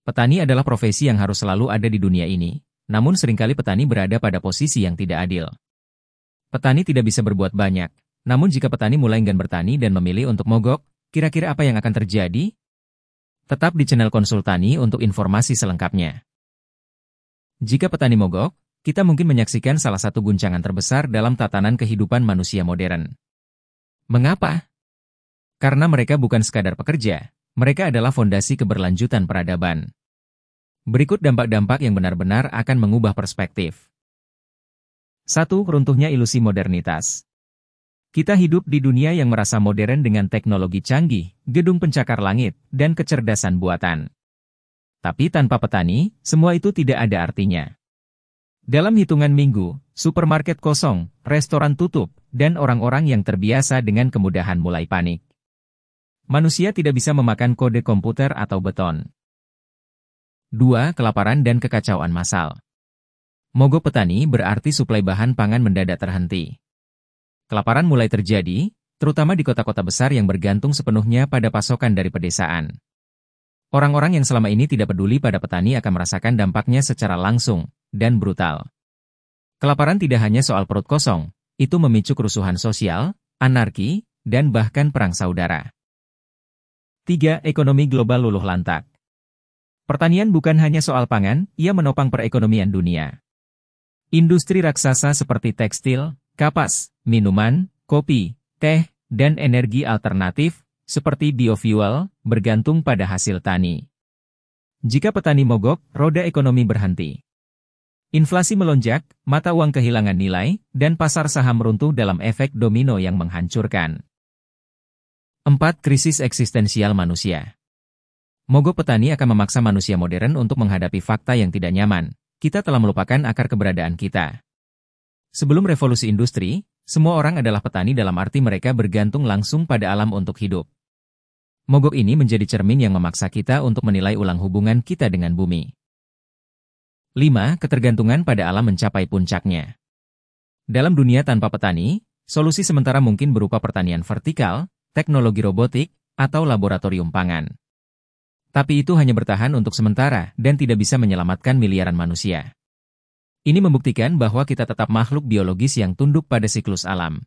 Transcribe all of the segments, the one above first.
Petani adalah profesi yang harus selalu ada di dunia ini, namun seringkali petani berada pada posisi yang tidak adil. Petani tidak bisa berbuat banyak, namun jika petani mulai enggan bertani dan memilih untuk mogok, kira-kira apa yang akan terjadi? Tetap di channel Konsultani untuk informasi selengkapnya. Jika petani mogok, kita mungkin menyaksikan salah satu guncangan terbesar dalam tatanan kehidupan manusia modern. Mengapa? Karena mereka bukan sekadar pekerja, mereka adalah fondasi keberlanjutan peradaban. Berikut dampak-dampak yang benar-benar akan mengubah perspektif. 1. Runtuhnya ilusi modernitas. Kita hidup di dunia yang merasa modern dengan teknologi canggih, gedung pencakar langit, dan kecerdasan buatan. Tapi tanpa petani, semua itu tidak ada artinya. Dalam hitungan minggu, supermarket kosong, restoran tutup, dan orang-orang yang terbiasa dengan kemudahan mulai panik. Manusia tidak bisa memakan kode komputer atau beton. 2. Kelaparan dan kekacauan massal. Mogok petani berarti suplai bahan pangan mendadak terhenti. Kelaparan mulai terjadi, terutama di kota-kota besar yang bergantung sepenuhnya pada pasokan dari pedesaan. Orang-orang yang selama ini tidak peduli pada petani akan merasakan dampaknya secara langsung dan brutal. Kelaparan tidak hanya soal perut kosong, itu memicu kerusuhan sosial, anarki, dan bahkan perang saudara. 3. Ekonomi global luluh lantak. Pertanian bukan hanya soal pangan, ia menopang perekonomian dunia. Industri raksasa seperti tekstil, kapas, minuman, kopi, teh, dan energi alternatif, seperti biofuel, bergantung pada hasil tani. Jika petani mogok, roda ekonomi berhenti. Inflasi melonjak, mata uang kehilangan nilai, dan pasar saham runtuh dalam efek domino yang menghancurkan. 4. Krisis eksistensial manusia. Mogok petani akan memaksa manusia modern untuk menghadapi fakta yang tidak nyaman. Kita telah melupakan akar keberadaan kita. Sebelum revolusi industri, semua orang adalah petani dalam arti mereka bergantung langsung pada alam untuk hidup. Mogok ini menjadi cermin yang memaksa kita untuk menilai ulang hubungan kita dengan bumi. 5. Ketergantungan pada alam mencapai puncaknya. Dalam dunia tanpa petani, solusi sementara mungkin berupa pertanian vertikal, teknologi robotik, atau laboratorium pangan. Tapi itu hanya bertahan untuk sementara dan tidak bisa menyelamatkan miliaran manusia. Ini membuktikan bahwa kita tetap makhluk biologis yang tunduk pada siklus alam.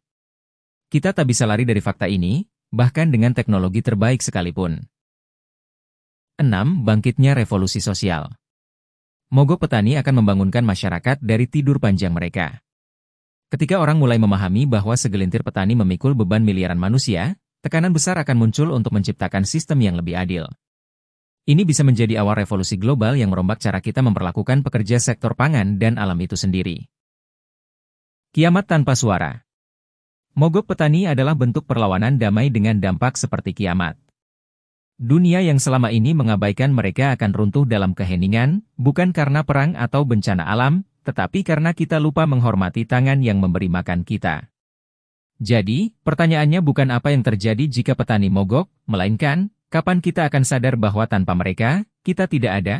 Kita tak bisa lari dari fakta ini, bahkan dengan teknologi terbaik sekalipun. 6. Bangkitnya revolusi sosial. Mogok petani akan membangunkan masyarakat dari tidur panjang mereka. Ketika orang mulai memahami bahwa segelintir petani memikul beban miliaran manusia, tekanan besar akan muncul untuk menciptakan sistem yang lebih adil. Ini bisa menjadi awal revolusi global yang merombak cara kita memperlakukan pekerja sektor pangan dan alam itu sendiri. Kiamat tanpa suara. Mogok petani adalah bentuk perlawanan damai dengan dampak seperti kiamat. Dunia yang selama ini mengabaikan mereka akan runtuh dalam keheningan, bukan karena perang atau bencana alam, tetapi karena kita lupa menghormati tangan yang memberi makan kita. Jadi, pertanyaannya bukan apa yang terjadi jika petani mogok, melainkan, kapan kita akan sadar bahwa tanpa mereka, kita tidak ada?